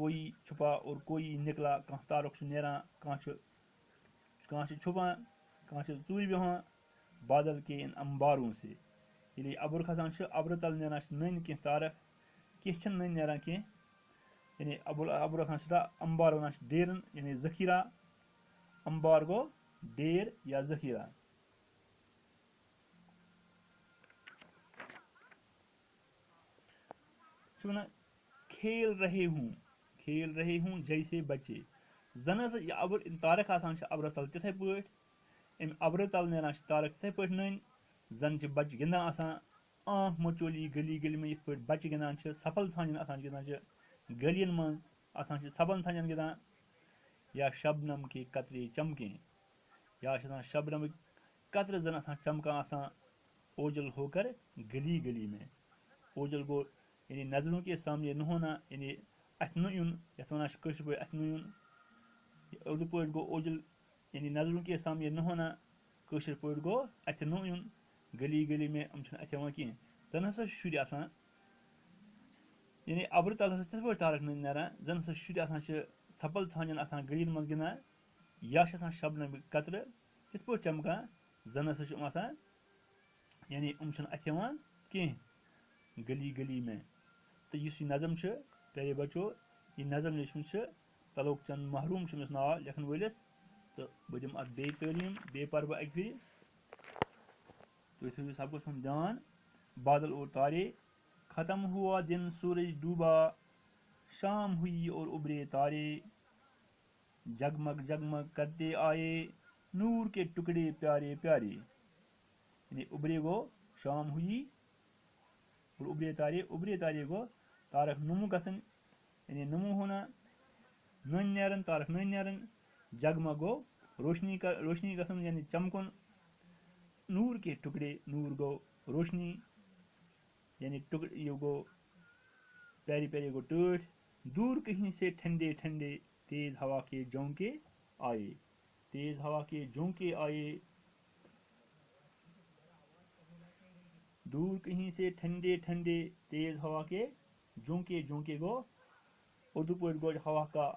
کوئی چھپا اور کوئی نکلا کانٛہہ تارُک چھُ نیران کانٛہہ چھُ چھُپان کانٛہہ چھُ ژوٗرِ بیٚہوان بادل کے ان امباروں سے ییٚلہِ اَبُر کھسان چھُ اَبرٕ تل نیران چھِ نٔنۍ کینٛہہ تارَک کینٛہہ چھِنہٕ نٔنۍ نیران کینٛہہ یعنی اَبُر آسان سٮ۪ٹھاہ اَمبار وَنان چھِ ڈیرَن یعنی ذخیرہ اَمبار گوٚو ڈیر یا ذخیرہ چھِ وَنان کھیل رہے ہوں جیسے بچے زَن ہسا یہِ اَبُر تارَک آسان چھِ اَبرَس تل تِتھَے پٲٹھۍ اَمہِ اَبرٕ تل نیران چھِ تارَک تِتھَے پٲٹھۍ نٔنۍ زَن چھِ بَچہِ گِنٛدان آسان آنکھ مچولی گلی گلی میں یِتھ پٲٹھۍ بَچہِ گِنٛدان چھِ سَپَل ژھانٛجَن آسان چھِ گِنٛدان چھِ گٔلیَن منٛز آسان چھِ سَبَل ژھانٛجَن گِنٛدان یا شبنم کے قطرے چمکیں یا چھِ آسان شبنمٕکۍ قطرٕ زَن آسان چمکان آسان اوجل ہو کر گلی گلی میں اوجل گوٚو یعنی نظروں کے سامنے نہ ہونا یعنی اَتھِ نہٕ یُن یَتھ وَنان چھِ کٲشِر پٲٹھۍ اَتھِ نہٕ یُن اُردو پٲٹھۍ گوٚو اوجل یعنی نظروں کے سامنے نہ ہونا کٲشِر پٲٹھۍ گوٚو اَتھِ نہٕ یُن گلی گلی میں یِم چھِنہٕ اَتھِ یِوان کینٛہہ زَن ہسا چھِ شُرۍ آسان یعنی اَبرٕ تل ہسا چھِ تِتھ پٲٹھۍ تارَک نٔنۍ نیران زَن ہسا شُرۍ آسان چھِ سَپَل ژھانٛجَن آسان گٔلیَن منٛز گِنٛدان یا چھِ آسان شبنمٕکۍ قطرٕ تِتھ پٲٹھۍ چمکان زَن ہسا چھِ یِم آسان یعنی یِم چھِنہٕ اَتھِ یِوان کینٛہہ گلی گلی میں تہٕ یُس یہِ نظم چھِ پیارے بچو یہِ نظم لیٚچھمٕژ چھِ تلوک چند محروم چھُ أمِس ناو لیکھن وٲلِس تہٕ بہٕ دِمہٕ اَتھ بیٚیہِ تعلیٖم بیٚیہِ پَرٕ بہٕ اَکہِ پھِرِ تُہۍ تھٲیِو سبقَس ہُنٛد دھیان بادل اور تارے ختم ہوا دن سورج ڈوبا شام ہوئی اور ابھرے تارے جگمگ جگمگ کرتے آئے نور کے ٹکڑے پیارے پیارے یعنی ابھرے گوٚو شام ہوئی اور ابھرے تارے گوٚو تارک نمو گژھن یعنی نمو ہونا نٔنۍ نیران تارک نٔنۍ نیران جگمگ گوٚو روشنی گژھن یعنی چمکُن نور کے ٹکڑے نور گوٚو روشنی یعنی یہ گوٚو پیارے پیارے گوٚو ٹٲٹھۍ دور کہیں سے ٹھنڈے ٹھنڈے تیز ہوا کے جھونکے آئے تیز ہوا کے جھونکے آئے دور کہیں سے ٹھنڈے ٹھنڈے تیز ہوا کے جھونکے جھونکے گو اردو پٲٹھۍ گوٚو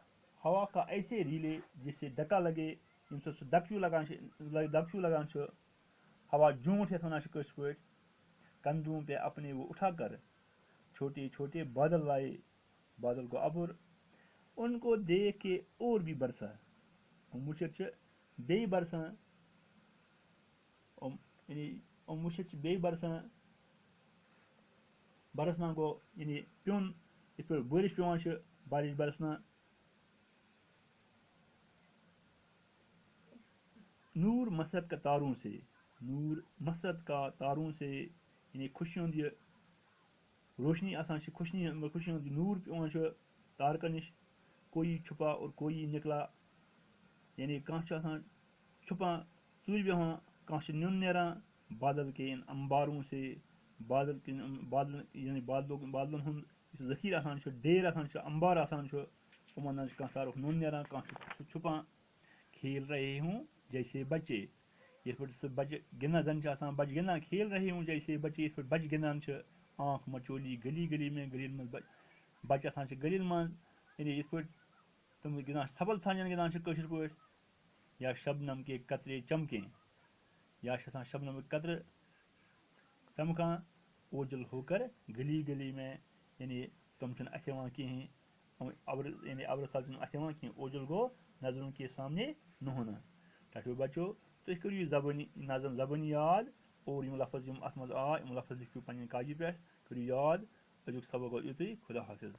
ہوا کا ایسے ریلے جس سے ڈکا لگے ییٚمہِ سۭتۍ سُہ دَبکیوٗ لگان چھُ ہوا جھوٗنٛٹھ یَتھ وَنان چھِ کٲشِر پٲٹھۍ کندھوں پہ اپنے وہ اٹھا کر چھوٹے چھوٹے بادل لائے بادل گوٚو اَبُر ان کو دیکھ کے اور بھی برسا یِم وٕچھِتھ چھِ بیٚیہِ برسان یِم وٕچھِتھ چھِ بیٚیہِ برسان برسنا گوٚو یعنی پیوٚن یِتھ پٲٹھۍ بٲرِش پیوان چھِ بارش برسنا نور مسرت کا تاروں سے یعنی خوشی ہُنٛد یہِ روشنی آسان چھِ خوشی ہُنٛد نوٗر پیوان چھُ تارکن نِش کوئی چھُپا اور کوئی نکلا یعنی کانٛہہ چھُ آسان چھُپان ژوٗرِ بیٚہوان کانٛہہ چھُ نیُن نیران بادل کے ان امباروں سے یعنی بادلن ہُنٛد یُس ذخیٖرٕ آسان چھُ ڈیر آسان چھُ امبار آسان چھُ یِمن منٛز چھُ کانٛہہ تارُک نوٚن نیران کانٛہہ چھُ چھُپان کھیل رہے ہوں جیسے بچے یِتھ پٲٹھۍ سُہ بچہِ گِنٛدان زَن چھِ آسان بچہِ گِنٛدان کھیل رہے ہوں جیسے بچے یِتھ پٲٹھۍ بچہِ گِنٛدان چھِ آنکھ مچولی گلی گلی میں گلیَن منٛز بچہِ آسان چھِ گلیَن منٛز یعنی یِتھ پٲٹھۍ تِم گِنٛدان سَبل ژھانٛجَن گِنٛدان چھِ کٲشِر پٲٹھۍ یا شبنم کے قطرے چمکیں یا چھِ آسان شبنمٕکۍ قطرٕ چمکان اوجل ہو کر گلی گلی میں یعنی تِم چھِنہٕ اَتھِ یِوان کِہیٖنۍ یعنی اَبرٕ تل چھِنہٕ اَتھِ یِوان کینٛہہ اوجل گوٚو نظروں کے سامنے نہ ہونا ٹھٹھو بچو تُہۍ کٔرِو یہِ نظم زبٲنی یاد اور یِم لفظ یِم اَتھ منٛز آے یِم لفظ لیکھِو پنٛنہِ کاغذِ پٮ۪ٹھ کٔرِو یاد أزیُک سبق گوٚو یُتُے خدا حافظ